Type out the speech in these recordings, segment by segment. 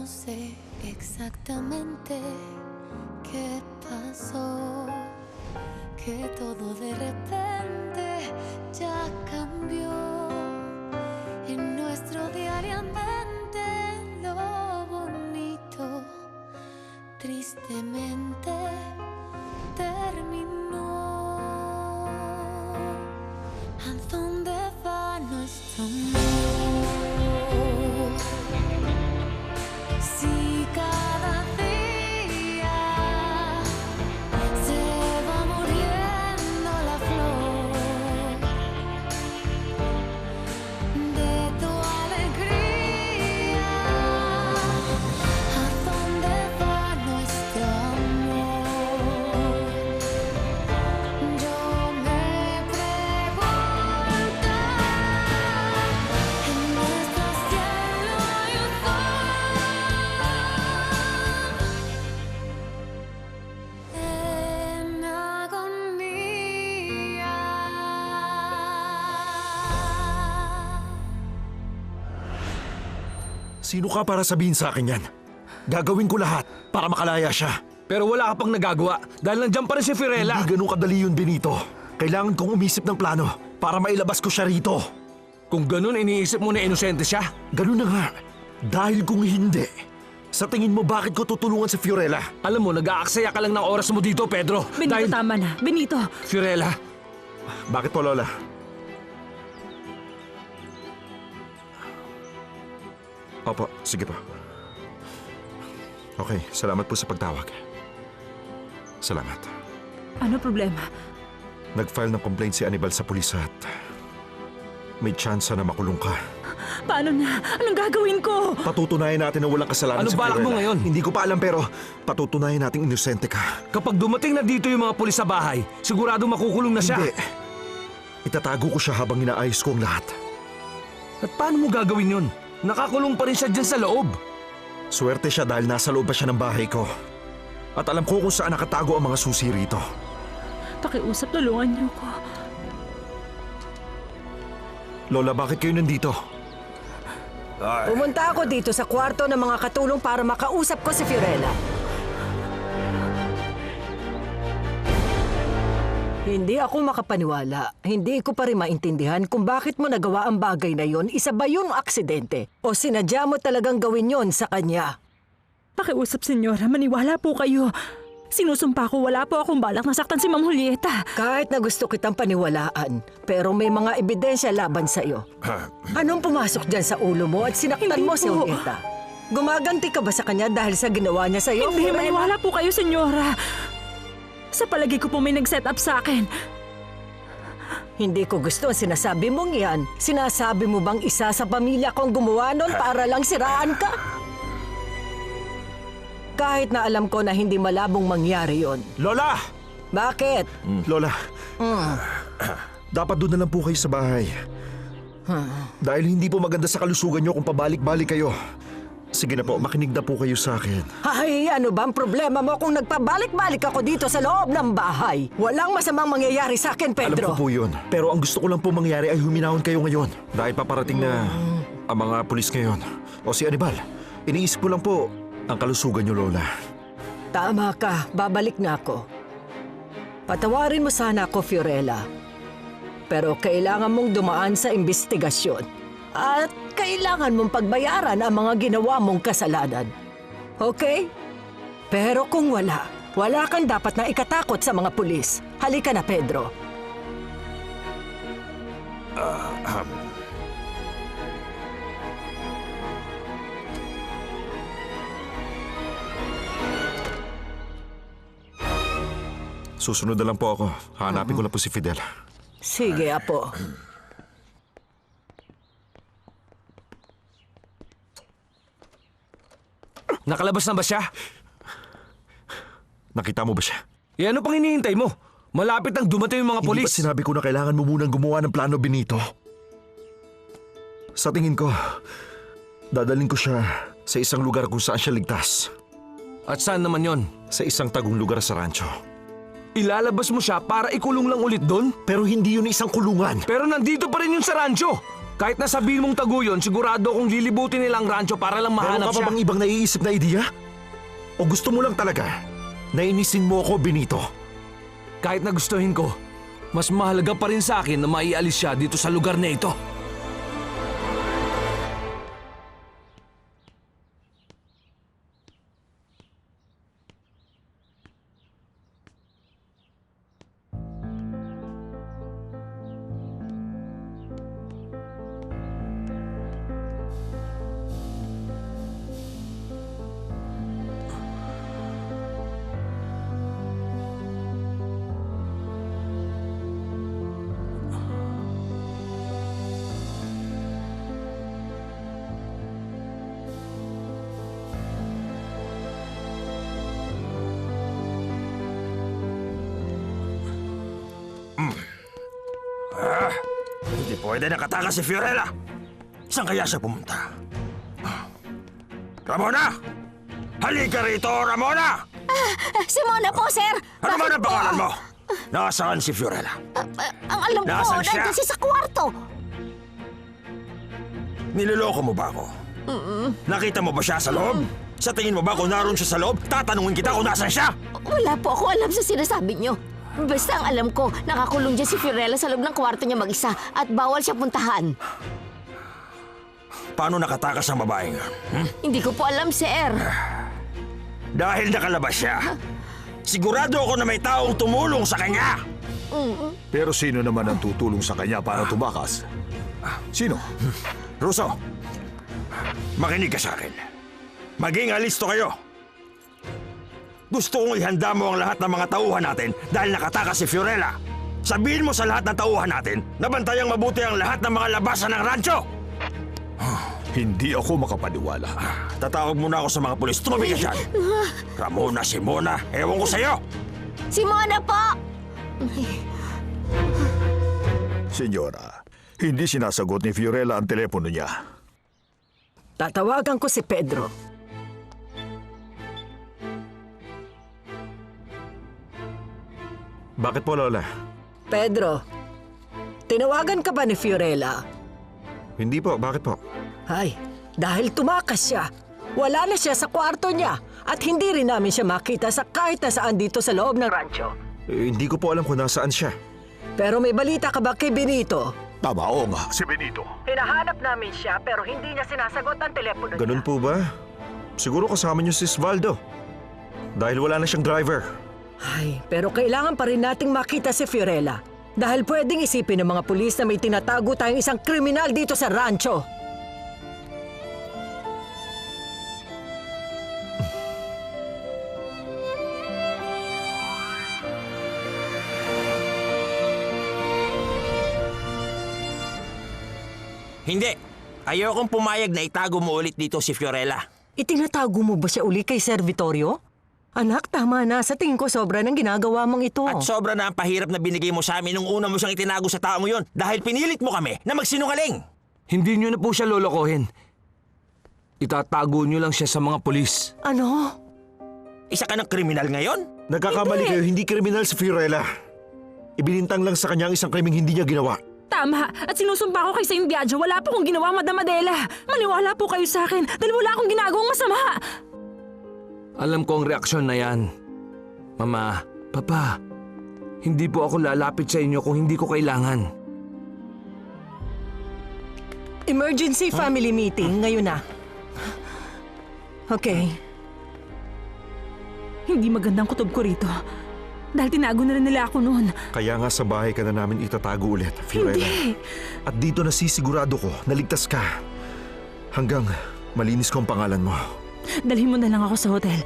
No sé exactamente qué pasó, que todo de repente ya cambió. En nuestro diariamente lo bonito tristemente terminó. ¿A dónde va nuestro amor? Si cada día se va muriendo la flor de tu alegría, ¿a dónde va nuestro amor? Yo me pregunto, en nuestro cielo hay un en agonía. Sino ka para sabihin sa akin yan? Gagawin ko lahat para makalaya siya. Pero wala ka pang nagagawa dahil nandiyan pa rin si Fiorella. Hindi ganun kadali yun, Benito. Kailangan kong umisip ng plano para mailabas ko siya rito. Kung ganun, iniisip mo na inosente siya. Ganun na nga. Dahil kung hindi, sa tingin mo bakit ko tutulungan si Fiorella? Alam mo, nag-aaksaya ka lang ng oras mo dito, Pedro. Benito, Dahil, tama na. Benito, Fiorella, Bakit po, Lola? Opo, sige po. Okay, salamat po sa pagtawag. Salamat. ano problema? Nag-file ng complaint si Anibal sa pulis at may tsansa na makulong ka. Paano na? Anong gagawin ko? Patutunayan natin na walang kasalanan Ano si balak Fiorella. mo ngayon? Hindi ko pa alam pero patutunayan nating inosente ka. kapag dumating na dito yung mga pulis sa bahay, sigurado makukulong na siya. Hindi. Itatago ko siya habang inaayos ko ang lahat. At paano mo gagawin yun? Nakakulong pa rin siya dyan sa loob. Swerte siya dahil nasa loob pa siya ng bahay ko. At alam ko kung saan nakatago ang mga susi rito. Pakiusap, tulungan niyo ko. Lola, bakit kayo nandito? Pumunta ako dito sa kwarto ng mga katulong para makausap ko si Fiorella. Hindi ako makapaniwala. Hindi ko pa rin maintindihan kung bakit mo nagawa ang bagay na yon. Isa ba yun aksidente? O sinadya mo talagang gawin yon sa kanya? Pakiusap, senyora. Maniwala po kayo. Sinusumpa ko, wala po akong balak nasaktan si Ma'am Julieta. Kahit na gusto kitang paniwalaan, pero may mga ebidensya laban sa'yo. Anong pumasok dyan sa ulo mo at sinaktan Hindi mo si po. Julieta? Gumaganti ka ba sa kanya dahil sa ginawa niya sa'yo? Hindi, Fiorella? maniwala po kayo, senyora. Sa palagi ko po may nag-set up sa akin. Hindi ko gusto ang sinasabi mong yan. Sinasabi mo bang isa sa pamilya kong gumawa nun para lang siraan ka? Kahit na alam ko na hindi malabong mangyari yon. Lola! Bakit? Lola, dapat doon na lang po kayo sa bahay. Dahil hindi po maganda sa kalusugan niyo kung pabalik-balik kayo. Sige na po, makinig na po kayo sa akin. Ay, ano ba ang problema mo kung nagpabalik-balik ako dito sa loob ng bahay? Walang masamang mangyayari sa akin, Pedro. Alam ko po yun. Pero ang gusto ko lang po mangyari ay huminahon kayo ngayon. Dahil paparating na ang mga pulis ngayon. O si Anibal, iniisip ko lang po ang kalusugan niyo, Lola. Tama ka, babalik na ako. Patawarin mo sana ako, Fiorella. Pero kailangan mong dumaan sa investigasyon. At kailangan mong pagbayaran ang mga ginawa mong kasalanan. Okay? Pero kung wala kang dapat na ikatakot sa mga pulis. Halika na, Pedro. Susunod na lang po ako. Hanapin ko na po si Fidel. Sige, Apo. Nakalabas na ba siya? Nakita mo ba siya? E ano pang hinihintay mo? Malapit nang dumating yung mga Hindi pulis. ba sinabi ko na kailangan mo munang gumawa ng plano, Benito? Sa tingin ko, dadalhin ko siya sa isang lugar kung saan siya ligtas. At saan naman yon? Sa isang tagong lugar sa rancho. Ilalabas mo siya para ikulong lang ulit doon? Pero hindi yun isang kulungan. Pero nandito pa rin yung sa rancho. Kahit na sabihin mong taguyod, sigurado akong lilibutin nilang rancho para lang Meron mahanap ka pa siya. bang ibang naiisip na ideya? O gusto mo lang talaga na inisin mo ako, Benito? Kahit na gustuhin ko, mas mahalaga pa rin sa akin na maialis siya dito sa lugar na ito. Hindi pwede nakatakas si Fiorella. Saan kaya siya pumunta? Ramona! Halika rito, Ramona! Simona po, sir! Ano ba Bakit ang pangalan mo? Nasaan si Fiorella? Ang alam ko, Nasaan siya? nandun siya sa kwarto. Niloloko mo ba ako? Nakita mo ba siya sa loob? Sa tingin mo ba kung naroon siya sa loob, tatanungin kita kung nasaan siya? Wala po ako alam sa sinasabi niyo. Basta ang alam ko, nakakulong dyan si Fiorella sa loob ng kwarto niya mag-isa at bawal siya puntahan. Paano nakatakas ang babaeng? Hindi ko po alam, sir. Dahil nakalabas siya. Sigurado ako na may taong tumulong sa kanya. Pero sino naman ang tutulong sa kanya para tumakas? Sino? Russo, makinig ka sa akin. Maging alisto kayo. Gusto kong ihanda mo ang lahat ng mga tauhan natin dahil nakatakas si Fiorella. Sabihin mo sa lahat ng tauhan natin na bantayang mabuti ang lahat ng mga labasan ng rancho. Hindi ako makapaniwala. Tatawag muna ako sa mga pulis. Tumabig ka dyan. Ramona, Simona, ewan ko sa'yo. Simona po! Senyora, hindi sinasagot ni Fiorella ang telepono niya. Tatawagan ko si Pedro. Bakit po, Lola? Pedro, tinawagan ka ba ni Fiorella? Hindi po, bakit po? Ay, dahil tumakas siya. Wala na siya sa kwarto niya at hindi rin namin siya makita sa kahit na saan dito sa loob ng rancho. Hindi ko po alam kung nasaan siya. Pero may balita ka ba kay Benito? Tama, oo nga, si Benito. Hinahanap namin siya pero hindi niya sinasagot ang telepono Ganun po ba? Siguro kasama niyo si Svaldo. Dahil wala na siyang driver. Ay, pero kailangan pa rin nating makita si Fiorella. Dahil pwedeng isipin ng mga pulis na may tinatago tayong isang kriminal dito sa rancho. Hindi. Ayokong pumayag na itago mo ulit dito si Fiorella. Itinatago mo ba siya uli kay Sir Vittorio? Anak, tama na. Sa tingin ko sobra ng ginagawa mong ito. At sobra na ang pahirap na binigay mo sa amin nung una mo siyang itinago sa tao mo yon dahil pinilit mo kami na magsinungaling. Hindi niyo na po siya lolokohin. Itatago niyo lang siya sa mga pulis. Ano? Isa ka ng kriminal ngayon? Nagkakamali kayo, hindi kriminal si Fiorella. Ibinintang lang sa kanya ang isang krimeng hindi niya ginawa. Tama. At sinusumpa ko kay Saint Biagio. Wala po akong ginawa, Madam Adela. Maniwala po kayo sa akin dahil wala akong ginagawang masama. Alam ko ang reaksyon na yan. Mama, Papa, hindi po ako lalapit sa inyo kung hindi ko kailangan. Emergency family meeting ngayon na. Okay. Hindi magandang kutob ko rito. Dahil tinago na rin nila ako noon. Kaya nga sa bahay ka na namin itatago ulit, Fiorella. Hindi. At dito nasisigurado ko na ligtas ka. Hanggang malinis ko ang pangalan mo. Dalhin mo na lang ako sa hotel.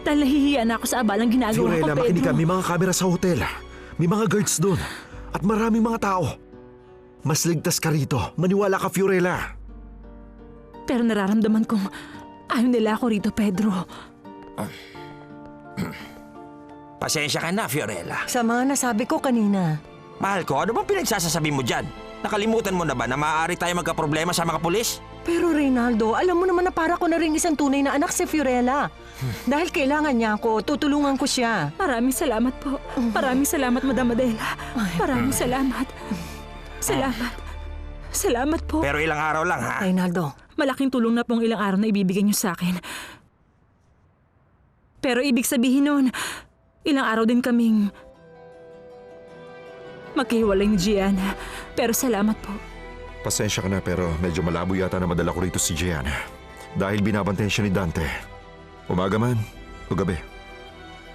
Dahil nahihiya na ako sa abalang ginagawa ko, Fiorella, Pedro. makinig ka. May mga kamera sa hotel. May mga guards doon. At maraming mga tao. Mas ligtas ka rito. Maniwala ka, Fiorella. Pero nararamdaman kong ayaw nila ako rito, Pedro. Pasensya ka na, Fiorella. Sa mga nasabi ko kanina. Mahal ko, ano bang pinagsasasabi mo dyan? Nakalimutan mo na ba na maaari tayo magkaproblema sa mga pulis? Pero Reynaldo, alam mo naman na para ko na rin isang tunay na anak si Fiorella. Dahil kailangan niya ako, tutulungan ko siya. Maraming salamat po. Maraming salamat, Madam Adela. Maraming salamat. Salamat. Salamat po. Pero ilang araw lang, ha? Reynaldo, Malaking tulong na pong ilang araw na ibibigay niyo sa akin. Pero ibig sabihin nun, ilang araw din kaming maghiwalay ni Gianna. Pero salamat po. Pasensya ka na pero medyo malabo yata na madala ko rito si Gianna. Dahil binabantayan siya ni Dante. Umaga man o gabi.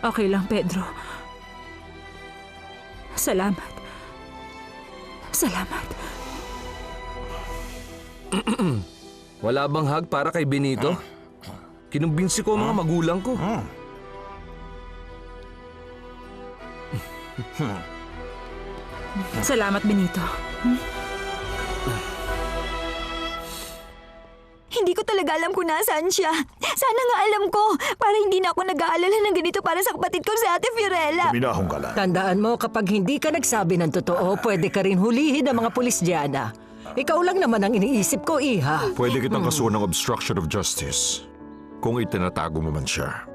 Okay lang, Pedro. Salamat. Salamat. Wala bang hug para kay Benito? Kinumbinsi ko ang mga magulang ko. Salamat, Benito. Hindi ko talaga alam kung nasaan siya. Sana nga alam ko, para hindi na ako nag-aalala ng ganito para sa kapatid ko si Ate Fiorella. Minahong ka lang. tandaan mo kapag hindi ka nagsabi ng totoo, pwede ka rin hulihin ng mga pulis, Gianna. Ikaw lang naman ang iniisip ko, Iha. Pwede kitang kasuhan ng obstruction of justice. Kung itinatago mo man siya.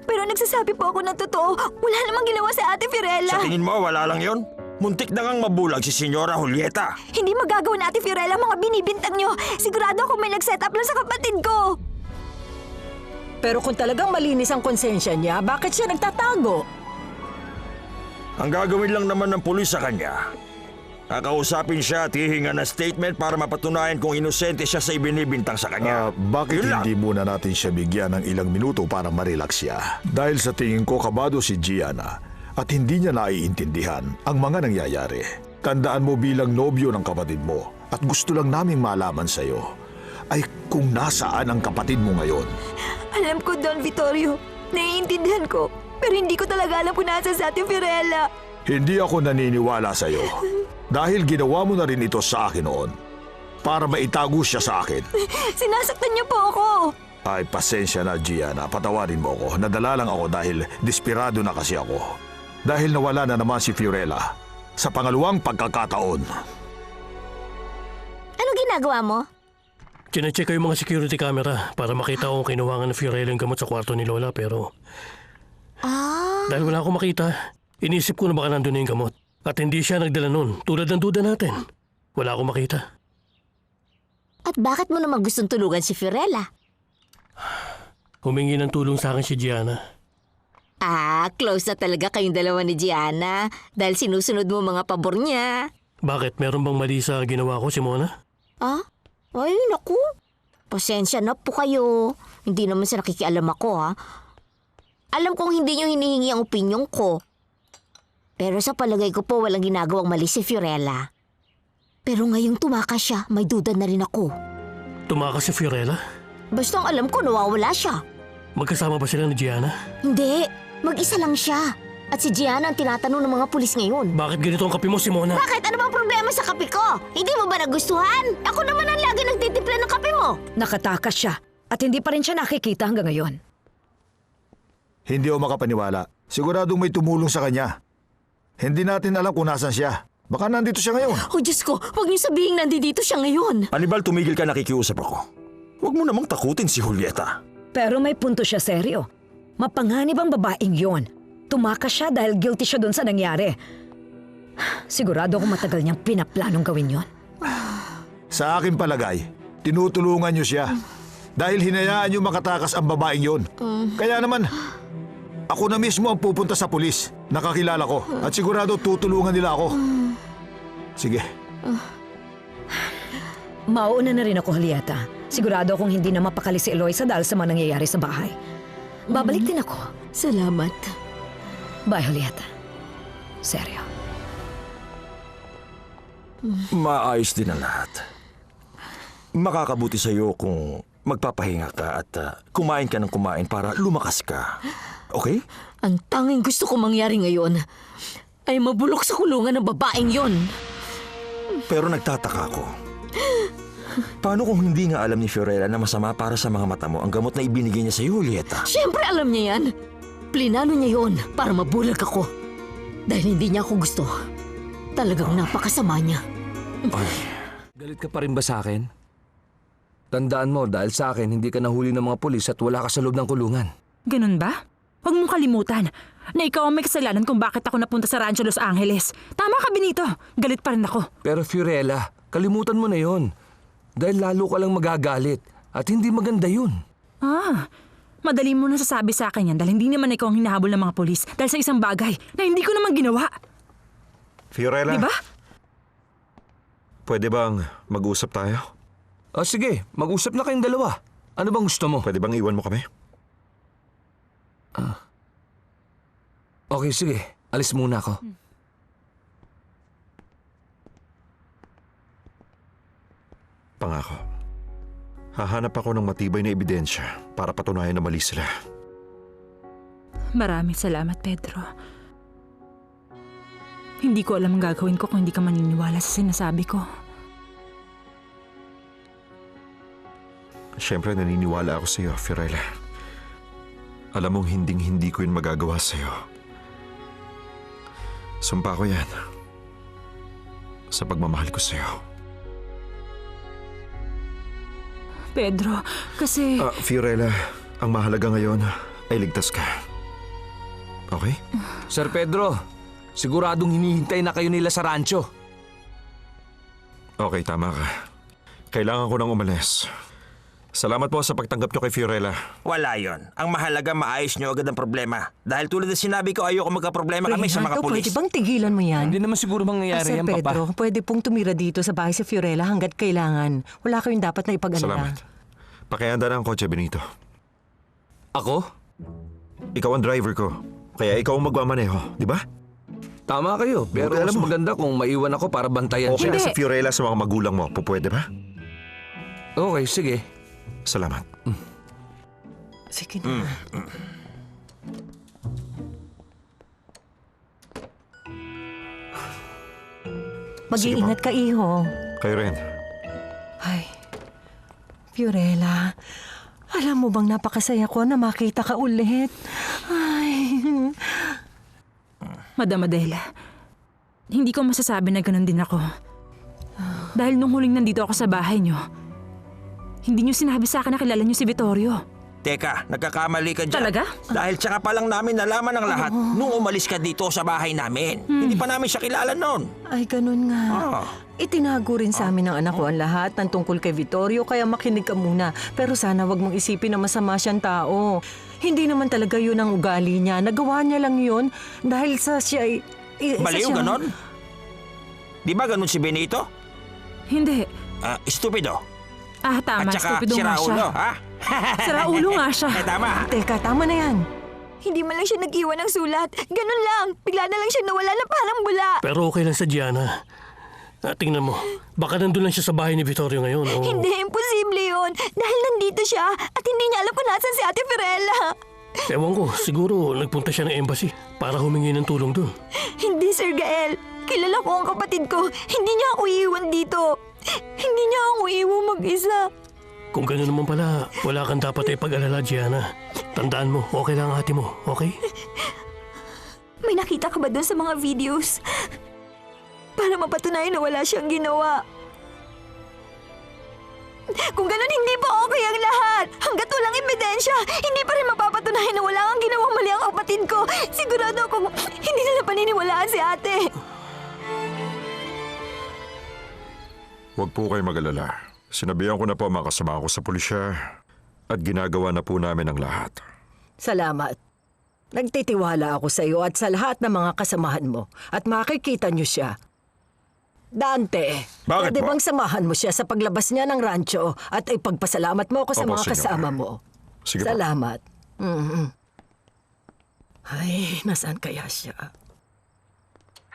Pero nagsasabi po ako ng totoo. Wala namang ginawa sa Ate Fiorella. Sa tingin mo, wala lang yon? Muntik na ngang mabulag si Senyora Julieta. Hindi magagawa na Ate Fiorella ang mga binibintang nyo. Sigurado ako may nag-set up lang sa kapatid ko. Pero kung talagang malinis ang konsensya niya, bakit siya nagtatago? Ang gagawin lang naman ng pulis sa kanya, kakausapin siya at hihingan ng statement para mapatunayan kung inosente siya sa ibinibintang sa kanya. Bakit Yun lang. hindi muna natin siya bigyan ng ilang minuto para marelax siya? Dahil sa tingin ko kabado si Gianna at hindi niya naiintindihan ang mga nangyayari. Tandaan mo bilang nobyo ng kapatid mo at gusto lang naming malaman sa'yo ay kung nasaan ang kapatid mo ngayon. Alam ko, Don Vittorio. Naiintindihan ko. Pero hindi ko talaga alam kung nasa sa Ate Fiorella. Hindi ako naniniwala sa'yo dahil ginawa mo na rin ito sa akin noon para maitago siya sa akin. Sinasaktan niyo po ako. Ay, pasensya na, Gianna. Patawarin mo ako. Nadala lang ako dahil desperado na kasi ako. Dahil nawala na naman si Fiorella sa pangalawang pagkakataon. Ano ginagawa mo? Chine-check ko yung mga security camera para makita kung kinuha ng Fiorella yung gamot sa kwarto ni Lola pero dahil wala akong makita, inisip ko na baka nandun na yung gamot. At hindi siya nagdala nun, tulad ng duda natin. Wala akong makita. At bakit mo naman gustong tulungan si Fiorella? Humingi ng tulong sa akin si Gianna. Close na talaga kayong dalawa ni Gianna dahil sinusunod mo mga pabor niya. Bakit? Meron bang mali sa ginawa ko, Simona? Ay, naku. Pasensya na po kayo. Hindi naman sa nakikialam ako, ha. Alam kong hindi niyo hinihingi ang opinyon ko. Pero sa palagay ko po walang ginagawang mali si Fiorella. Pero ngayong tumakas siya, may duda na rin ako. Tumakas si Fiorella? Basta ang alam ko, nawawala siya. Magkasama ba sila ni Gianna? Hindi, mag-isa lang siya. At si Gianna ang tinatanong ng mga pulis ngayon. Bakit ganito ang kape mo, Simona? Bakit? Ano bang problema sa kape ko? Hindi mo ba nagustuhan? Ako naman ang lagi nagtitimpla ng kape mo. Nakatakas siya at hindi pa rin siya nakikita hanggang ngayon. Hindi ako makapaniwala. Siguradong may tumulong sa kanya. Hindi natin alam kung nasan siya. Baka nandito siya ngayon. Oh, Diyos ko, huwag niyo sabihin nandito siya ngayon. Anibal, tumigil ka, nakikiusap ako. Huwag mo namang takutin si Julieta. Pero may punto siya, seryo. Mapanganib ang babaeng yon. Tumakas siya dahil guilty siya doon sa nangyari. Sigurado akong matagal niyang pinaplanong gawin yon. Sa akin palagay, tinutulungan niyo siya. Dahil hinayaan niyo makatakas ang babaeng yon. Kaya naman, ako na mismo ang pupunta sa pulis. Nakakilala ko at sigurado tutulungan nila ako. Sige. Mauuna na rin ako, Julieta. Sigurado akong hindi na mapakali si Eloisa dahil sa mga nangyayari sa bahay. Babalik din ako. Salamat. Bye, Julieta. Seryo. Maayos din ang lahat. Makakabuti sa'yo kung magpapahinga ka at kumain ka ng kumain para lumakas ka. Okay? Ang tanging gusto ko mangyari ngayon ay mabulok sa kulungan ng babaeng yon. Pero nagtataka ako. Paano kung hindi nga alam ni Fiorella na masama para sa mga mata mo ang gamot na ibinigay niya sa iyo, Julieta? Siyempre alam niya yan. Plinano niya yon para mabulag ako. Dahil hindi niya ako gusto. Talagang napakasama niya. Ay, Galit ka pa rin ba sa akin? Tandaan mo, dahil sa akin, hindi ka nahuli ng mga pulis at wala ka sa loob ng kulungan. Ganun ba? Huwag mong kalimutan na ikaw ang may kasalanan kung bakit ako napunta sa Rancho Los Angeles. Tama ka, Benito. Galit pa rin ako. Pero Fiorella, kalimutan mo na yon. Dahil lalo ka lang magagalit at hindi maganda yun. Madali mo nasasabi sa akin yan dahil hindi naman ikaw ang hinahabol ng mga polis dahil sa isang bagay na hindi ko naman ginawa. Fiorella, Diba? pwede bang mag-usap tayo? Sige, mag-usap na kayong dalawa. Ano bang gusto mo? Pwede bang iwan mo kami? Okay, sige. Alis muna ako. Pangako. Hahanap ako ng matibay na ebidensya para patunayan na mali sila. Maraming salamat, Pedro. Hindi ko alam ang gagawin ko kung hindi ka maniniwala sa sinasabi ko. Siyempre, naniniwala ako sa iyo, Fiorella. Alam mong hinding-hindi ko yun magagawa sa iyo. Sumpa ko yan. Sa pagmamahal ko sa iyo. Pedro, kasi... Fiorella, ang mahalaga ngayon ay ligtas ka. Okay? Sir Pedro, siguradong hinihintay na kayo nila sa rancho. Okay, tama ka. Kailangan ko nang umalis. Salamat po sa pagtanggap nyo kay Fiorella. Wala yon. Ang mahalaga maayos nyo agad ang problema. Dahil tulad na sinabi ko, ayoko magka-problema kami sa mga Renato, pulis. pwede bang tigilan mo yan? Hindi naman siguro mangyayari Sir yan, Papa. Pedro, pwede pong tumira dito sa bahay si Fiorella hanggat kailangan. Wala kayong dapat na ipag-alala. Salamat. Pakihanda na ang kotse, Benito. Ako? Ikaw ang driver ko. Kaya ikaw ang magmamaneho, di ba? Tama kayo, pero Okay, mas alam mo. maganda kung maiwan ako para bantayan Okay siya. na si Fiorella sa mga magulang mo. Pupwede ba? Okay, sige. Salamat. Sige na. Mag-iingat ka, iho. Kayo rin. Ay, Fiorella, alam mo bang napakasaya ko na makita ka ulit? Ay, Madam Adela, hindi ko masasabi na ganun din ako. Dahil nung huling nandito ako sa bahay niyo, hindi niyo sinabi sa akin na kilala niyo si Vittorio. Teka, nagkakamali ka dyan. Talaga? Dahil tsaka pa lang namin nalaman ang lahat nung umalis ka dito sa bahay namin. Hindi pa namin siya kilala noon. ay ganun nga. Itinago rin sa amin ng anak ko ang lahat ng tungkol kay Vittorio kaya makinig ka muna. Pero sana wag mong isipin na masama siyang tao. Hindi naman talaga yun ang ugali niya. Nagawa niya lang yun dahil sa siya ay... Mali yung ganon? Di ba ganon si Benito? Hindi. Stupido. Tama. At saka Stupido nga siya. siraulo, ha? Siraulo nga siya. Tama. Teka, tama na yan. Hindi man lang siya nag-iwan ng sulat. Ganun lang. Bigla na lang siya nawala na parang bula. Pero okay lang sa Gianna. Tingnan mo, baka nandun lang siya sa bahay ni Vittorio ngayon. Hindi, imposible yun. Dahil nandito siya at hindi niya alam kung nasan si Ate Fiorella. Ewan ko, siguro nagpunta siya ng embassy para humingi ng tulong dun. Hindi, Sir Gael. Kilala ko ang kapatid ko. Hindi niya ako iiwan dito. Hindi niya ako iiwan mag-isa. Kung gano'n naman pala, wala kang dapat ay pag-alala, Gianna. Tandaan mo, okay lang ang ate mo, okay? May nakita ka ba doon sa mga videos? Para mapatunayan na wala siyang ginawa. Kung ganun, hindi pa okay ang lahat. Hanggat walang ebidensya, hindi pa rin mapapatunayan na wala kang ginawang mali ang kapatid ko. Sigurado akong hindi nila paniniwalaan si ate. Huwag po kayo mag-alala. Sinabihan ko na po ang mga kasama ko sa pulisya at ginagawa na po namin ang lahat. Salamat. Nagtitiwala ako sa iyo at sa lahat ng mga kasamahan mo at makikita niyo siya. Dante, Bakit pwede po? bang samahan mo siya sa paglabas niya ng rancho at ipagpasalamat mo ako sa Opo, mga senyor. kasama mo? Sige po. Salamat. Ay, nasaan kaya siya?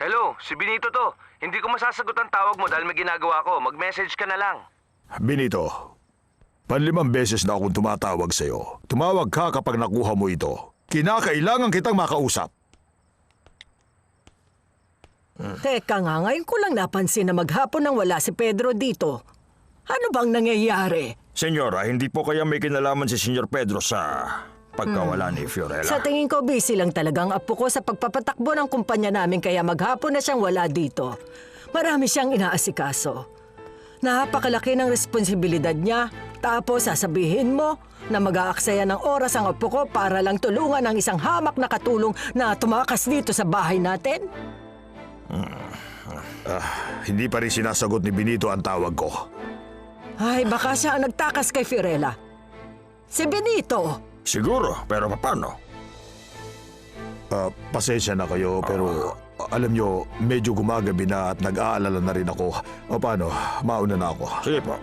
Hello, si Benito to. Hindi ko masasagot ang tawag mo dahil may ginagawa ko. Mag-message ka na lang. Benito, 5 beses na akong tumatawag sa iyo. Tumawag ka kapag nakuha mo ito. Kinakailangan kitang makausap. Teka nga, ngayon ko lang napansin na maghapon nang wala si Pedro dito. Ano bang nangyayari? Senyora, hindi po kaya may kinalaman si Senyor Pedro sa pagkawala ni Fiorella? Sa tingin ko, busy lang talaga ang apo ko sa pagpapatakbo ng kumpanya namin kaya maghapon na siyang wala dito. Marami siyang inaasikaso. Napakalaki ng responsibilidad niya. Tapos sasabihin mo na mag-aaksaya ng oras ang apo ko para lang tulungan ang isang hamak na katulong na tumakas dito sa bahay natin? Hindi pa rin sinasagot ni Benito ang tawag ko. Ay, baka siya ang nagtakas kay Fiorella. Si Benito! Siguro, pero paano? Pasensya na kayo pero alam nyo, medyo gumagabi na at nag-aalala na rin ako. O paano, mauna na ako. Sige po.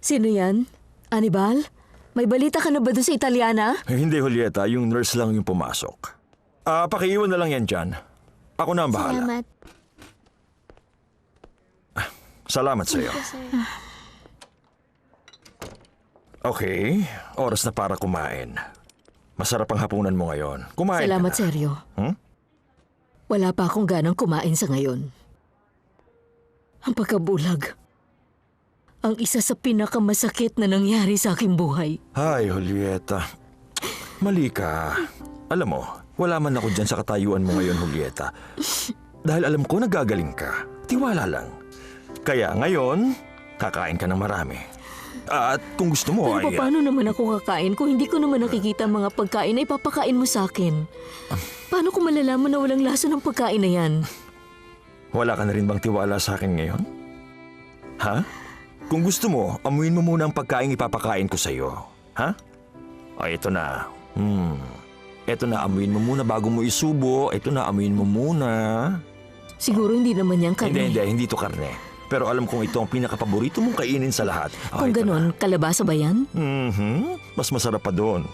Sino yan? Anibal? May balita ka na ba doon sa Italiana? Hindi, Julieta. Yung nurse lang yung pumasok. Pakiiwan na lang yan dyan. Ako na ang bahala. Salamat. Salamat sa'yo. Okay, oras na para kumain. Masarap ang hapunan mo ngayon. Kumain Salamat, ka na. Seryo. Hmm? Wala pa akong ganang kumain sa ngayon. Ang pagkabulag. Ang isa sa pinakamasakit na nangyari sa aking buhay. Ay, Julieta. Mali ka. Alam mo, wala man ako dyan sa katayuan mo ngayon, Julieta. Dahil alam ko nagagaling ka. Tiwala lang. Kaya ngayon, kakain ka ng marami. At kung gusto mo Pero paano naman ako kakain kung hindi ko naman nakikita ang mga pagkain na ipapakain mo sa akin? Paano ko malalaman na walang lasa ng pagkain na yan? Wala ka na rin bang tiwala sa akin ngayon? Ha? Kung gusto mo, amuin mo muna ang pagkain ipapakain ko sa'yo. Ha? O, ito na. Ito na, amuin mo muna bago mo isubo. Ito na, amuin mo muna. Siguro hindi naman yan karne. Hindi ito karne. Pero alam kong ito ang pinakapaborito mong kainin sa lahat. O, Kung ito ganon, kalabasa ba yan? na. Mas masarap pa doon.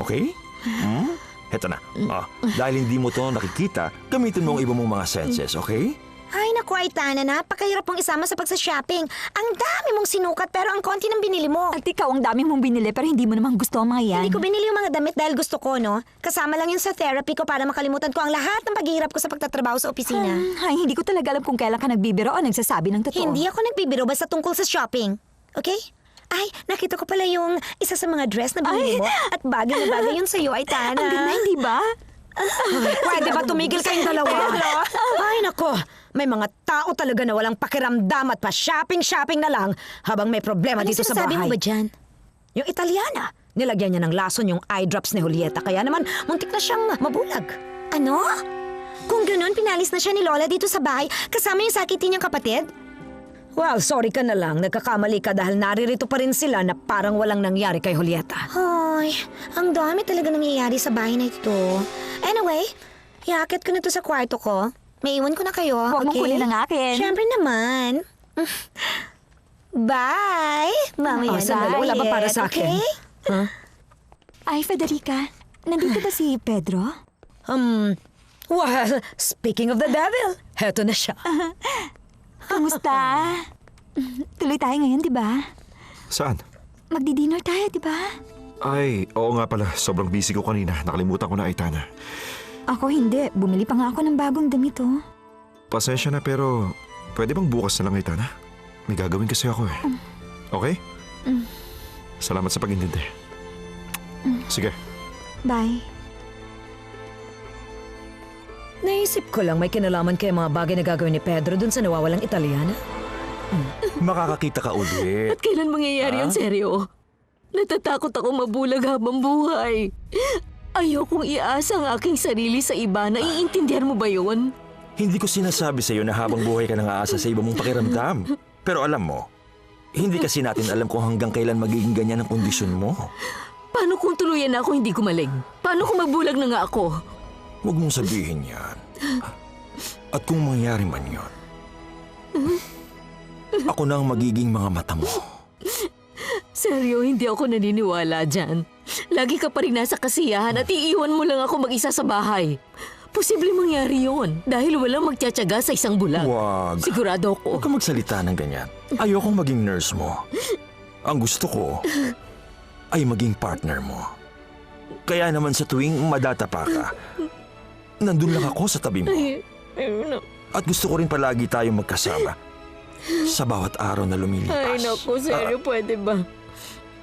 Okay? Ito na. Dahil hindi mo to nakikita, gamitin mo ang iba mong mga senses, okay? Ay, naku, Aitana, napakahirap mong isama sa pagsa-shopping. Ang dami mong sinukat pero ang konti ng binili mo. At ikaw, ang dami mong binili pero hindi mo naman gusto ang mga yan. Hindi ko binili yung mga damit dahil gusto ko, no? Kasama lang yun sa therapy ko para makalimutan ko ang lahat ng paghihirap ko sa pagtatrabaho sa opisina. Ay, hindi ko talaga alam kung kailan ka nagbibiro o nagsasabi ng totoo. Hindi ako nagbibiro basta tungkol sa shopping. Okay? Ay, nakita ko pala yung isa sa mga dress na binili mo at bagay na bagay yun sa'yo, Aitana. Ang ganda, hindi ba? Pwede ba tumigil kayong dalawa? Ay, nako. May mga tao talaga na walang pakiramdam at pa-shopping-shopping na lang habang may problema dito sa bahay. Ano sinasabi mo ba dyan? Yung Italiana, nilagyan niya ng lason yung eye drops ni Julieta kaya naman muntik na siyang mabulag. Ano? Kung ganun, pinalis na siya ni Lola dito sa bahay kasama yung sakitin niyang kapatid? Well, sorry ka na lang. Nagkakamali ka dahil naririto pa rin sila na parang walang nangyari kay Julieta. Ay, ang dami talaga nangyayari sa bahay na ito. Anyway, iakit ko na to sa kwarto ko. May iwan ko na kayo, Huwag mong kunin ang akin. Siyempre naman. Bye! Mamaya na sandali, wala ba para sa akin? okay? Ay, Federica, nandito ba si Pedro? Well, speaking of the devil, heto na siya. Kamusta? Tuloy tayo ngayon, di ba? Saan? Magdi-dinner tayo, di ba? Ay, oo nga pala. Sobrang busy ko kanina. Nakalimutan ko na, Aitana. Ako hindi. Bumili pa nga ako ng bagong damit, oh. Pasensya na pero pwede bang bukas na lang, Aitana? May gagawin kasi ako eh. Okay? Salamat sa pag-intindi. Sige. Bye. Naisip ko lang may kinalaman kay mga bagay na gagawin ni Pedro dun sa nawawalang Italiana. Makakakita ka ulit. Kailan mangyayari yan, seryo? Natatakot ako mabulag habang buhay. Ayokong iasa ang aking sarili sa iba. Naiintindihan mo ba yun? Hindi ko sinasabi sa iyo na habang buhay ka nang aasa sa iba mong pakiramdam. Pero alam mo, hindi kasi natin alam kung hanggang kailan magiging ganyan ang kondisyon mo. Paano kung tuluyan na ako hindi gumaling? Paano kung mabulag na nga ako? Huwag mong sabihin yan. At kung mangyari man yun, ako na ang magiging mga mata mo. Seryo, hindi ako naniniwala dyan. Lagi ka pa rin nasa kasiyahan at iiwan mo lang ako mag-isa sa bahay. Posible mangyari yon dahil walang magtsatsaga sa isang bulag. Huwag. Sigurado ako. Huwag kang magsalita ng ganyan. Ayokong maging nurse mo. Ang gusto ko ay maging partner mo. Kaya naman sa tuwing madatapa ka, nandun lang ako sa tabi mo. At gusto ko rin palagi tayong magkasama sa bawat araw na lumilipas. Ay, naku, seryo, pwede ba?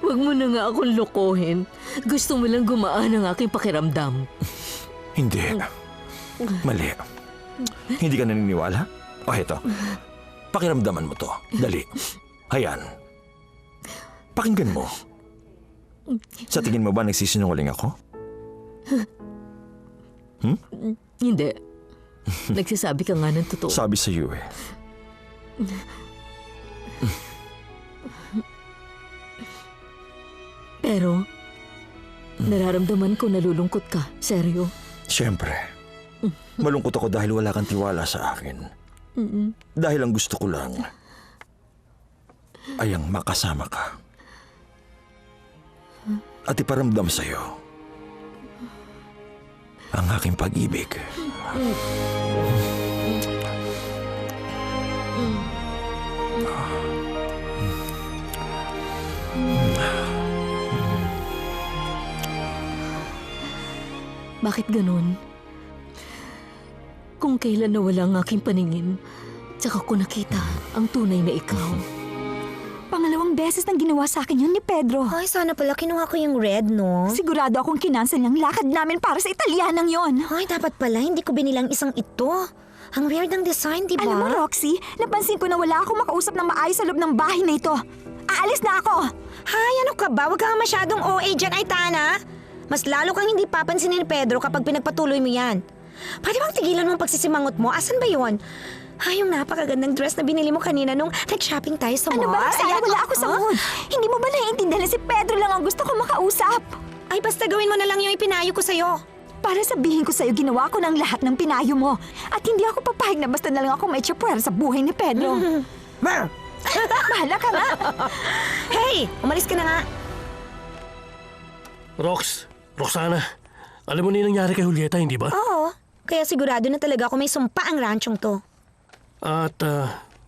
Huwag mo na nga akong lokohin. Gusto mo lang gumaan ang aking pakiramdam. Hindi. Mali. Hindi ka naniniwala? O heto, pakiramdaman mo to. Dali. Hayan. Pakinggan mo. Sa tingin mo ba nagsisinungaling ako? Hindi. Nagsasabi ka nga ng totoo. Sabi sa iyo eh. Pero, nararamdaman ko nalulungkot ka. Seryo. Siyempre. Malungkot ako dahil wala kang tiwala sa akin. Dahil ang gusto ko lang ay ang makasama ka. At iparamdam sa'yo ang aking pag-ibig. Bakit ganun? Kung kailan nawala ang aking paningin, tsaka ko nakita ang tunay na ikaw. Pangalawang beses nang ginawa sa akin yun ni Pedro. Ay, sana pala kinuha ko yung red, no? Sigurado akong kinansel niyang lakad namin para sa Italianang yon. Ay, dapat pala hindi ko binilang isang ito. Ang weird ng design, di ba? Alam mo, Roxy, napansin ko na wala akong makausap ng maayos sa loob ng bahay na ito. Aalis na ako! Hay, ano ka ba? Huwag ka masyadong OA dyan, Aitana. Mas lalo kang hindi papansinin ni Pedro kapag pinagpatuloy mo yan. Pwede bang tigilan mo ang pagsisimangot mo? Asan ba yon? Ay, yung napakagandang dress na binili mo kanina nung nag-shopping tayo sa mall. Ano ba? Sana wala ako sa mood. Hindi mo ba naiintindihan na si Pedro lang ang gusto ko makausap? Ay, basta gawin mo na lang yung ipinayo ko sa'yo. Para sabihin ko sa'yo, ginawa ko ng lahat ng pinayo mo. At hindi ako papahig na basta na lang ako may tsapuwer sa buhay ni Pedro. Bahala ka nga. Hey, umalis ka na nga. Roxana, alam mo na yung nangyari kay Julieta, hindi ba? Oo, kaya sigurado na talaga ako may sumpa ang ranchong to. At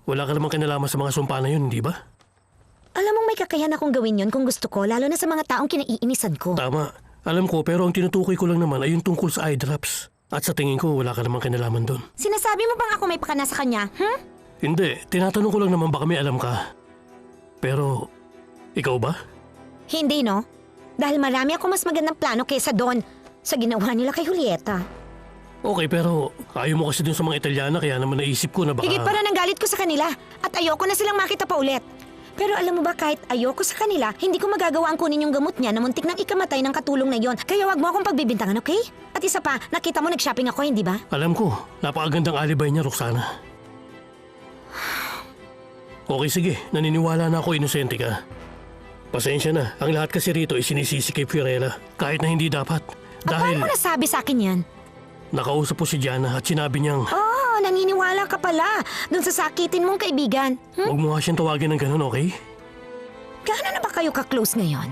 wala ka namang kinalaman sa mga sumpa na yun, hindi ba? Alam mong may kakayahan akong gawin yon kung gusto ko, lalo na sa mga taong kinaiinisan ko. Tama. Alam ko, pero ang tinutukoy ko lang naman ay yung tungkol sa eye drops. At sa tingin ko, wala ka namang kinalaman doon. Sinasabi mo bang ako may pakana sa kanya, Hindi, tinatanong ko lang naman baka may alam ka. Pero, ikaw ba? Hindi, no? Dahil marami ako mas magandang plano kaysa doon sa ginawa nila kay Julieta. Okay, pero ayaw mo kasi dun sa mga Italyana kaya naman naisip ko na baka... Higit pa na ng galit ko sa kanila at ayoko na silang makita pa ulit. Pero alam mo ba, kahit ayoko sa kanila, hindi ko magagawa ang kunin yung gamot niya na muntik nang ikamatay ng katulong na yon. Kaya wag mo akong pagbibintangan, okay? At isa pa, nakita mo nag-shopping ako, hindi ba? Alam ko, napakagandang alibay niya, Roxana. Okay, sige. Naniniwala na ako inosente ka. Pasensya na. Ang lahat kasi rito ay sinisisi kay Fiorella. Kahit na hindi dapat. At Dahil paano mo nasabi sa akin yan? nakausap po si Gianna at sinabi niyang... Oh, naniniwala ka pala dun sa sakitin mong kaibigan. Huwag mo nga siyang tawagin ng ganun, okay? Gaano na ba kayo ka-close ngayon?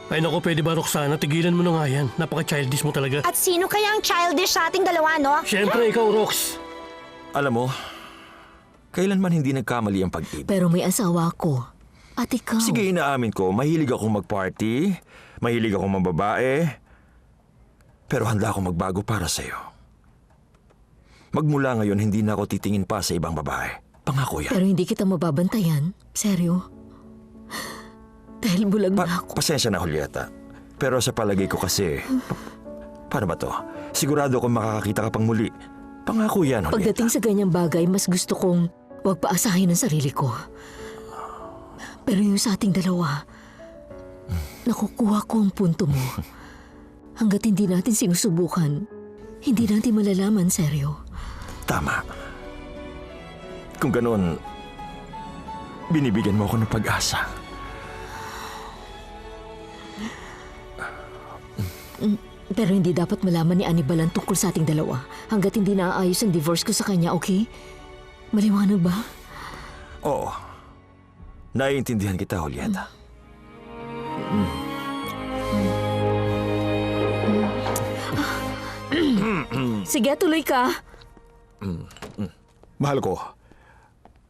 Ay naku, pwede ba Roxana? Tigilan mo na nga yan. Napaka-childish mo talaga. At sino kaya ang childish sa ating dalawa, no? Siyempre, ikaw, Rox. Alam mo, kailanman hindi nagkamali ang pag-ibig. Pero may asawa ko. At ikaw. Sige, inaamin ko, mahilig akong mag-party, mahilig akong mababae, pero handa akong magbago para sa'yo. Magmula ngayon, hindi na ako titingin pa sa ibang babae. Pangako yan. Pero hindi kita mababantayan. Seryo. Dahil bulag na ako. Pasensya na, Julieta. Pero sa palagay ko kasi, paano ba to? Sigurado akong makakakita ka pang muli. Pangako yan, Julieta. Pagdating sa ganyang bagay, mas gusto kong wag paasahin ang sarili ko. Pero yung sa ating dalawa, nakukuha ko ang punto mo. Hanggat hindi natin sinusubukan, hindi natin malalaman, seryo. Tama. Kung ganoon, binibigyan mo ako ng pag-asa. Pero hindi dapat malaman ni Anibal ang tungkol sa ating dalawa hanggat hindi naaayos ang divorce ko sa kanya, okay? Maliwanag ba? Oo. Naiintindihan kita, Julieta. Sige, tuloy ka. Mahal ko,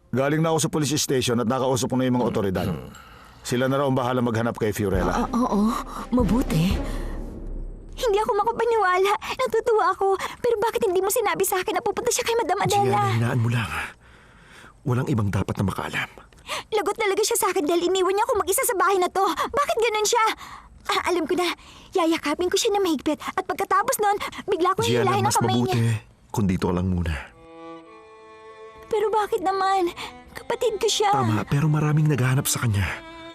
galing na ako sa police station at nakausap ko na yung mga otoridad. Sila na raw ang bahala maghanap kay Fiorella. Oo, mabuti. Hindi ako makapaniwala. Natutuwa ako. Pero bakit hindi mo sinabi sa akin na pupunta siya kay Madam Adela? Gianna, hinaan mo lang. Walang ibang dapat na makaalam. Lagot talaga siya sa akin dahil iniwan niya ako mag-isa sa bahay na to. Bakit ganun siya? Alam ko na. Yayakapin ko siya na mahigpit. At pagkatapos nun, bigla kong Gianna, hilahin ang mas kamay mabuti niya. kung dito ka lang muna. Pero bakit naman? Kapatid ko siya. Tama, pero maraming naghahanap sa kanya.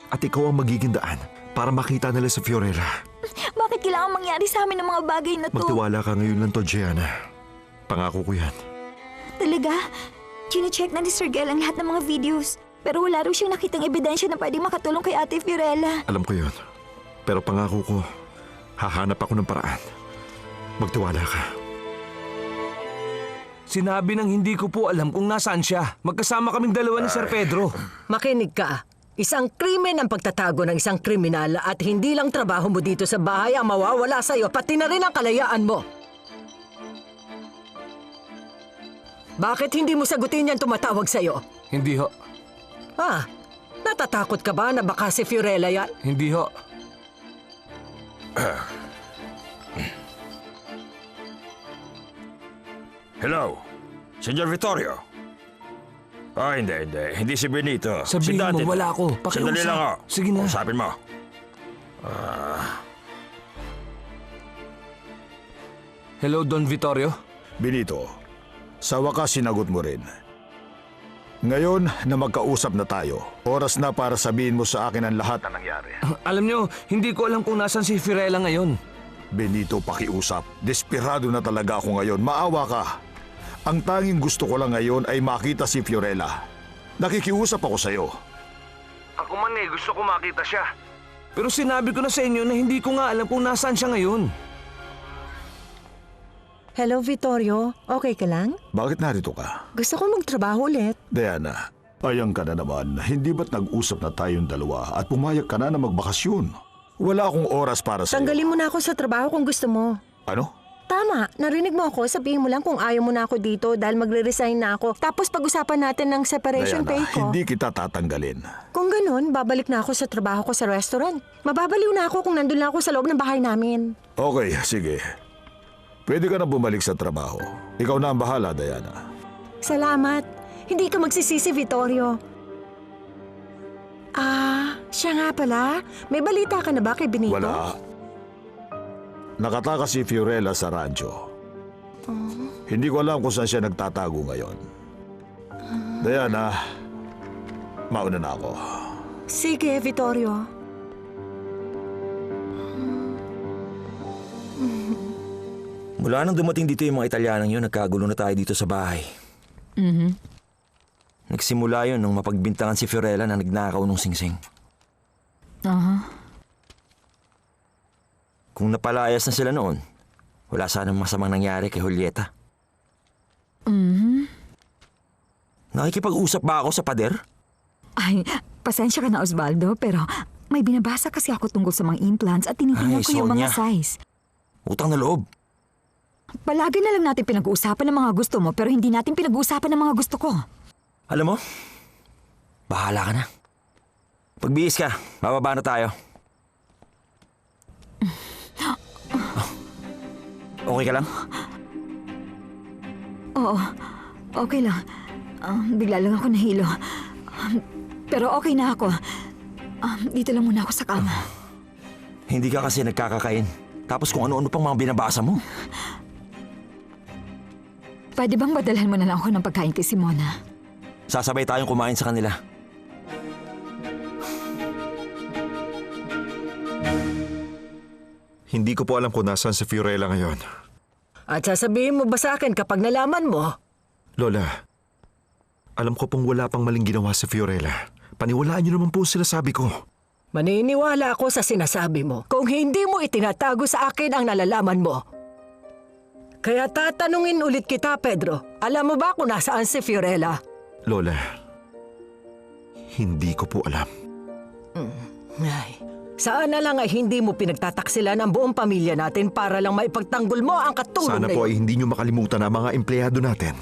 At ikaw ang magiging daan para makita nila si Fiorella. Bakit kailangan mangyari sa amin ang mga bagay na to? Magtiwala ka ngayon lang to, Gianna. Pangako ko yan. Talaga? Chine-check na ni Sir Gel ang lahat ng mga videos. Pero wala raw siyang nakitang ebidensya na pwedeng makatulong kay Ate Fiorella. Alam ko yun. Pero pangako ko, hahanap ako ng paraan. Magtiwala ka. Sinabi ng hindi ko po alam kung nasaan siya. Magkasama kaming dalawa ni Sir Pedro. Makinig ka. Isang krimen ang pagtatago ng isang kriminal at hindi lang trabaho mo dito sa bahay ang mawawala sa'yo, pati na rin ang kalayaan mo. Bakit hindi mo sagutin yan tumatawag sa'yo? Hindi ho. Natatakot ka ba na baka si Fiorella yan? Hindi ho. Hello, Senyor Vittorio. Hindi. Hindi si Benito. Sabihin si Dante. mo, wala ako. Pakiusap. Sandali lang ako. Sige na. Usapin mo. Hello, Don Vittorio? Benito, sa wakas sinagot mo rin. Ngayon na magkausap na tayo, oras na para sabihin mo sa akin ang lahat na nangyari. Alam nyo, hindi ko alam kung nasan si Fiorella ngayon. Benito, pakiusap. Desperado na talaga ako ngayon. Maawa ka. Ang tanging gusto ko lang ngayon ay makita si Fiorella. Nakikiusap ako sa'yo. Ako man gusto ko makita siya. Pero sinabi ko na sa inyo na hindi ko nga alam kung nasaan siya ngayon. Hello, Vittorio. Okay ka lang? Bakit narito ka? Gusto ko magtrabaho ulit. Diana, ayang ka na naman. Hindi ba't nag-usap na tayong dalawa at pumayag ka na magbakasyon? Wala akong oras para sa'yo. Tanggalin mo na ako sa trabaho kung gusto mo. Ano? Tama, narinig mo ako. Sabihin mo lang kung ayaw mo na ako dito dahil magre-resign na ako. Tapos pag-usapan natin ng separation Diana, pay ko. hindi kita tatanggalin. Kung ganun, babalik na ako sa trabaho ko sa restaurant. Mababaliw na ako kung nandun lang ako sa loob ng bahay namin. Okay, sige. Pwede ka na bumalik sa trabaho. Ikaw na ang bahala, Diana. Salamat. Hindi ka magsisisi, Vittorio. Siya nga pala. May balita ka na ba kay Benito? Wala. Nakatakas si Fiorella sa rancho. Hindi ko alam kung saan siya nagtatago ngayon. Diana, mauna na ako. Sige, Vittorio. Mula nang dumating dito yung mga Italianang yun, nagkagulo na tayo dito sa bahay. Nagsimula yun nung mapagbintangan si Fiorella na nagnakaw nung singsing. Kung napalayas na sila noon, wala sanang masamang nangyari kay Julieta. Nakikipag-usap ba ako sa pader? Ay, pasensya ka na, Osvaldo, pero may binabasa kasi ako tungkol sa mga implants at tinitingnan Ay, ko yung mga Sonia. size. Utang na loob. Palagi na lang natin pinag-uusapan ng mga gusto mo pero hindi natin pinag-uusapan ng mga gusto ko. Alam mo, bahala ka na. Pagbihis ka, bababa na tayo. Okay ka lang? Oo, okay lang. Bigla lang ako nahilo. Pero okay na ako. Dito lang muna ako sa kama. Hindi ka kasi nagkakakain. Tapos kung ano-ano pang mga binabasa mo. Pwede bang badalhan mo na lang ako ng pagkain kay Simona? Sasabay tayong kumain sa kanila. Hindi ko po alam kung nasaan si Fiorella ngayon. At sasabihin mo ba sa akin kapag nalaman mo? Lola, alam ko pong wala pang maling ginawa si Fiorella. Paniwalaan niyo naman po sila sabi ko. Maniniwala ako sa sinasabi mo kung hindi mo itinatago sa akin ang nalalaman mo. Kaya tatanungin ulit kita, Pedro. Alam mo ba kung nasaan si Fiorella? Lola, hindi ko po alam. Ay, saan na lang ay hindi mo pinagtataksilan ang buong pamilya natin para lang maipagtanggol mo ang katulong Sana na po yun? ay hindi niyo makalimutan na mga empleyado natin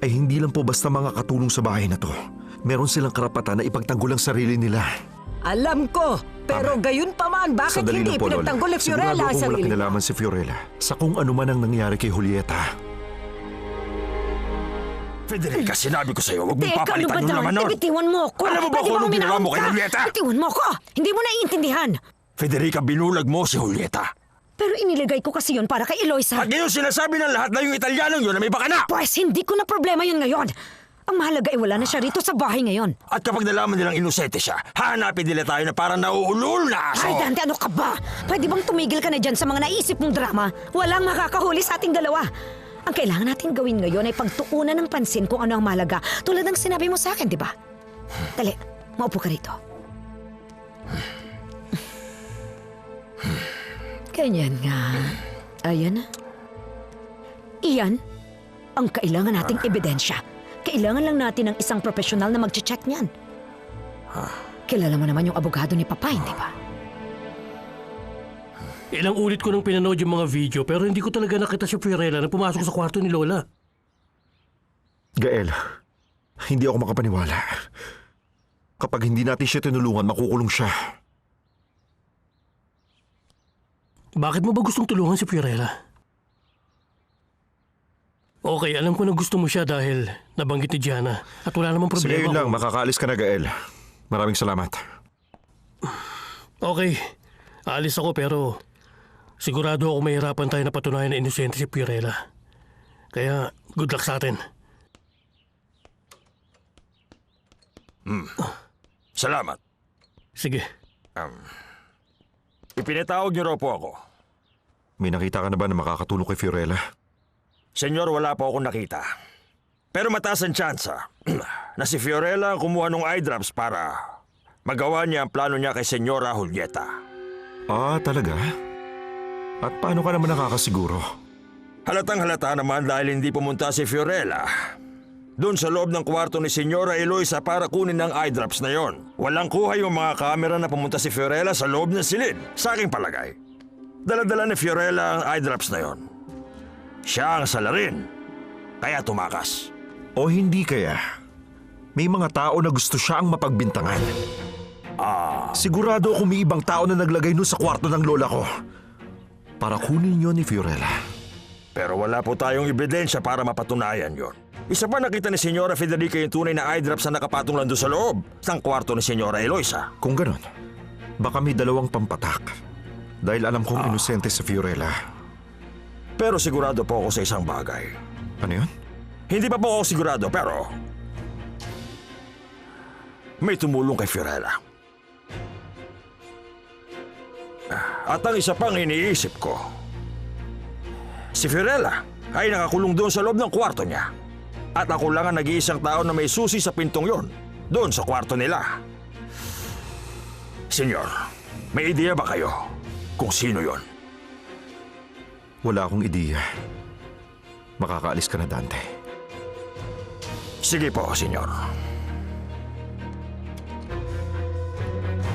ay hindi lang po basta mga katulong sa bahay na to. Meron silang karapatan na ipagtanggol ang sarili nila. Alam ko, pero gayon pa man, bakit Sandali hindi lang po, Lola. pinagtanggol ni Fiorella Sigurado ang akong sarili wala mo? kinalaman si Fiorella sa kung ano man ang nangyari kay Julieta. Federica, sinabi ko sa'yo, huwag mong Teka, papalitan yung Lubadan, laman nun. bitiwan mo ako. Alam mo ba Pwede kung anong uminahon ginawa mo kay ka? Julieta? Bitiwan mo ako. Hindi mo naiintindihan. Federica, binulag mo si Julieta. Pero iniligay ko kasi yun para kay Eloisa. At ngayon sinasabi ng lahat na yung Italianong yun na may baka na. Pues hindi ko na problema yun ngayon. Ang mahalaga ay wala na siya rito sa bahay ngayon. At kapag nalaman nilang inosente siya, hanapin nila tayo na parang nauulol na aso. Ay, Dante, ano ka ba? Pwede bang tumigil ka na dyan sa mga naisip mong drama? Walang makakahuli sa ating dalawa. Ang kailangan natin gawin ngayon ay pagtuunan ng pansin kung ano ang mahalaga. Tulad ng sinabi mo sa akin, di ba? Dali, maupo ka rito. Ganyan nga. Ayan na. Iyan ang kailangan nating ebidensya. Kailangan lang natin ng isang profesional na mag-check niyan. Kilala mo naman yung abogado ni Papa, hindi ba? Ilang ulit ko nang pinanood yung mga video pero hindi ko talaga nakita si Fiorella na pumasok sa kwarto ni Lola. Gael, hindi ako makapaniwala. Kapag hindi natin siya tinulungan, makukulong siya. Bakit mo ba gustong tulungan si Fiorella? Okay, alam ko na gusto mo siya dahil nabanggit ni Gianna at wala namang Sige, problema. yun lang. Makakaalis ka na, Gael. Maraming salamat. Okay, aalis ako pero sigurado ako mahirapan tayo na patunayan na inosente si Fiorella. Kaya good luck sa atin. Salamat. Sige. Ipinatawag niyo raw po ako. May nakita ka na ba na makakatulong kay Fiorella? Senyor, wala po akong nakita. Pero mataas ang tsansa na si Fiorella ang kumuha ng eye drops para magawa niya ang plano niya kay Senyora Julieta. Ah, talaga? At paano ka naman nakakasiguro? Halatang halata naman dahil hindi pumunta si Fiorella doon sa loob ng kwarto ni Senyora Eloisa para kunin ang eye drops na yon. Walang kuha yung mga kamera na pumunta si Fiorella sa loob ng silid. Sa aking palagay, dala-dala ni Fiorella ang eye drops na yon. Siya ang salarin, kaya tumakas. O hindi kaya, may mga tao na gusto siya ang mapagbintangan. Sigurado ako may ibang tao na naglagay nun sa kwarto ng lola ko para kunin yun ni Fiorella. Pero wala po tayong ebidensya para mapatunayan yon. Isa pa nakita ni Senyora Federica yung tunay na eye drops na nakapatong lang doon sa loob ng kwarto ni Senyora Eloisa. Kung ganon, baka may dalawang pampatak. Dahil alam kong inosente si Fiorella. Pero sigurado po ako sa isang bagay. Ano yun? Hindi pa po ako sigurado pero may tumulong kay Fiorella. At ang isa pang iniisip ko, si Fiorella ay nakakulong doon sa loob ng kwarto niya. At ako lang ang nag-iisang tao na may susi sa pintong yon, doon sa kwarto nila. Senyor, may ideya ba kayo kung sino yon? Wala akong ideya. Makakaalis ka na, Dante. Sige po, senyor.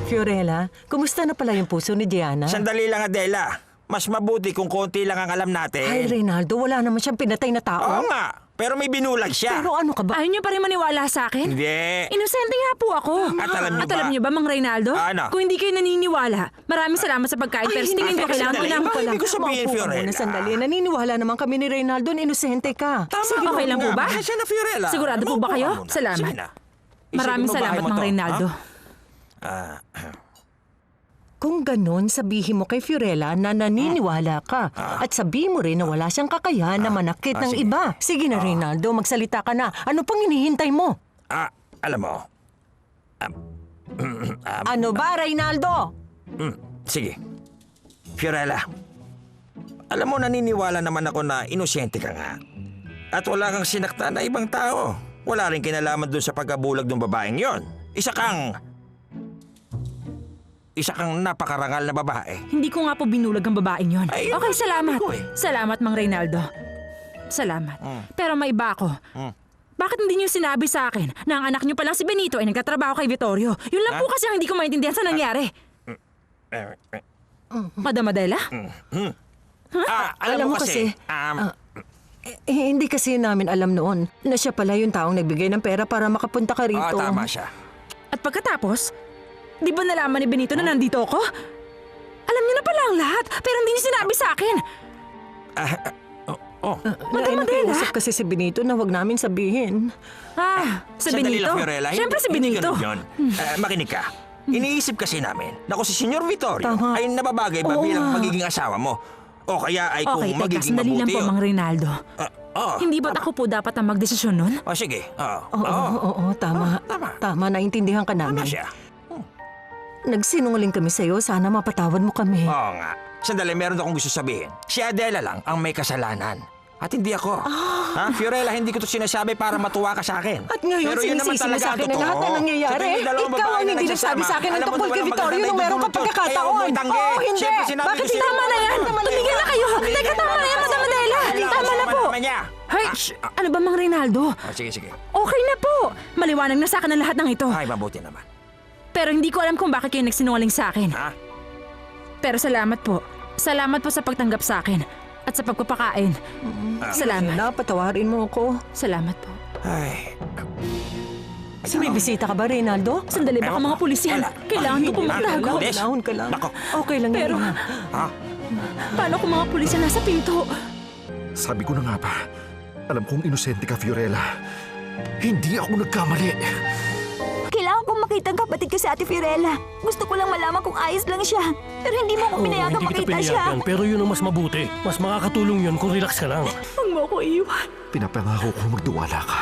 Fiorella, kumusta na pala yung puso ni Gianna? Sandali lang, Adela. Mas mabuti kung konti lang ang alam natin. Ay, Reynaldo, wala naman siyang pinatay na tao. Oo nga, pero may binulag siya. Pero ano ka ba? Ayaw niyo pa rin maniwala sa akin? Hindi. Inosente nga po ako. At alam niyo ba? Mang Reynaldo? Ano? Kung hindi kayo naniniwala, maraming salamat sa pagkain. Pero sa tingin ko, kailangan ko sandali. lang. Bakit ibig ko sabihin, Maupo ka Fiorella? muna sandali. Naniniwala naman kami ni Reynaldo na inosente ka. Tama, Okay lang po ba? Siya na, Fiorella. Sigurado po ba Maupo ka kayo? muna. Salamat. Sige na. Maraming Isipin mo, salamat, bahay mo Mang to, Reynaldo. ha? Kung ganon, sabihin mo kay Fiorella na naniniwala ka. At sabihin mo rin na wala siyang kakayahan na manakit ng sige. iba. Sige na, Reynaldo, magsalita ka na. Ano pang hinihintay mo? Alam mo. Ano ba, Reynaldo? Sige. Fiorella, alam mo, naniniwala naman ako na inosente ka nga. At wala kang sinaktan na ibang tao. Wala rin kinalaman dun sa pagkabulag ng babaeng yon. Isa kang napakarangal na babae. Hindi ko nga po binulag ang babaeng yon. Ay, Okay, salamat. ko eh. Salamat, Mang Reynaldo. Salamat. Pero may iba ako. Bakit hindi niyo sinabi sa akin na ang anak niyo palang si Benito ay nagtatrabaho kay Vittorio? Yun lang po kasi ang hindi ko maintindihan sa nangyari. Madam Adela? Alam mo kasi, Hindi kasi namin alam noon na siya pala yung taong nagbigay ng pera para makapunta ka rito. tama siya. At pagkatapos, di ba nalaman ni Benito na nandito ako? Alam niyo na pala ang lahat, pero hindi niyo sinabi sa akin. Madam Adela? Nakiusap kasi si Benito na wag namin sabihin. Si Sandali Benito? lang, Fiorella. Siyempre si Hindi Benito. ganun yun. Makinig ka. Iniisip kasi namin na kung si Senyor Vittorio Tama. ay nababagay ba Oo bilang nga. magiging asawa mo? O kaya ay kung Okay, teka, magiging sandali lang mabuti po, yun. Mang Reynaldo. Hindi ba't ako po dapat ang magdesisyon nun? O sige, Oo, tama. Tama, naintindihan ka namin. Tama siya. Nagsinungaling kami sa'yo, sana mapatawad mo kami. Oo nga. Sandali, meron akong gusto sabihin. Si Adela lang ang may kasalanan. At hindi ako. Ha? Fiorella, hindi ko to sinasabi para matuwa ka sa akin. At ngayon, Pero yun naman sinisisi mo talaga sa akin ang na lahat totoo. na nangyayari. Sa tuwing dalawang Ikaw babae ang na hindi nagsabi nagsasama, sa akin ng alam mo, tungkol kay walang Vittorio maganda nung na meron kang idudulot to. pagkakataon. Kaya huwag mong tanggi. Oo, hindi. Siyempre, sinabi Bakit ko sa'yo, Tama na yan! Tumigil na kayo! Teka, tama na yan, Madam Adela! Tama na po! Hey, ano ba Mang Reynaldo? Sige. Okay na po! Maliwanag na sa akin ang lahat ng ito. Ay, mabuti naman. Pero hindi ko alam kung bakit kayo nagsinungaling sa akin. Ha? Pero salamat po. Salamat po sa pagtanggap sa akin. At sa pagpapakain. Salamat. Na, patawarin mo ako. Salamat po. Ay, May bisita ka ba, Reynaldo? Sandali, baka mga pulis yan. Kailangan ko pong magtago. Nahon ka lang. Nako. Okay lang Pero, yan. paano kung mga pulis yan nasa pinto? Sabi ko na nga ba, alam kong inosente ka, Fiorella. Hindi ako nagkamali. Kailangan kong makita ang kapatid ko si Ate Fiorella. Gusto ko lang malaman kung ayos lang siya. Pero hindi mo ako pinayagang hindi kita makita siya. pinayagan, pero yun ang mas mabuti. Mas makakatulong yun kung relax ka lang. Huwag mo ako iwan. Pinapangako ko magduwala ka.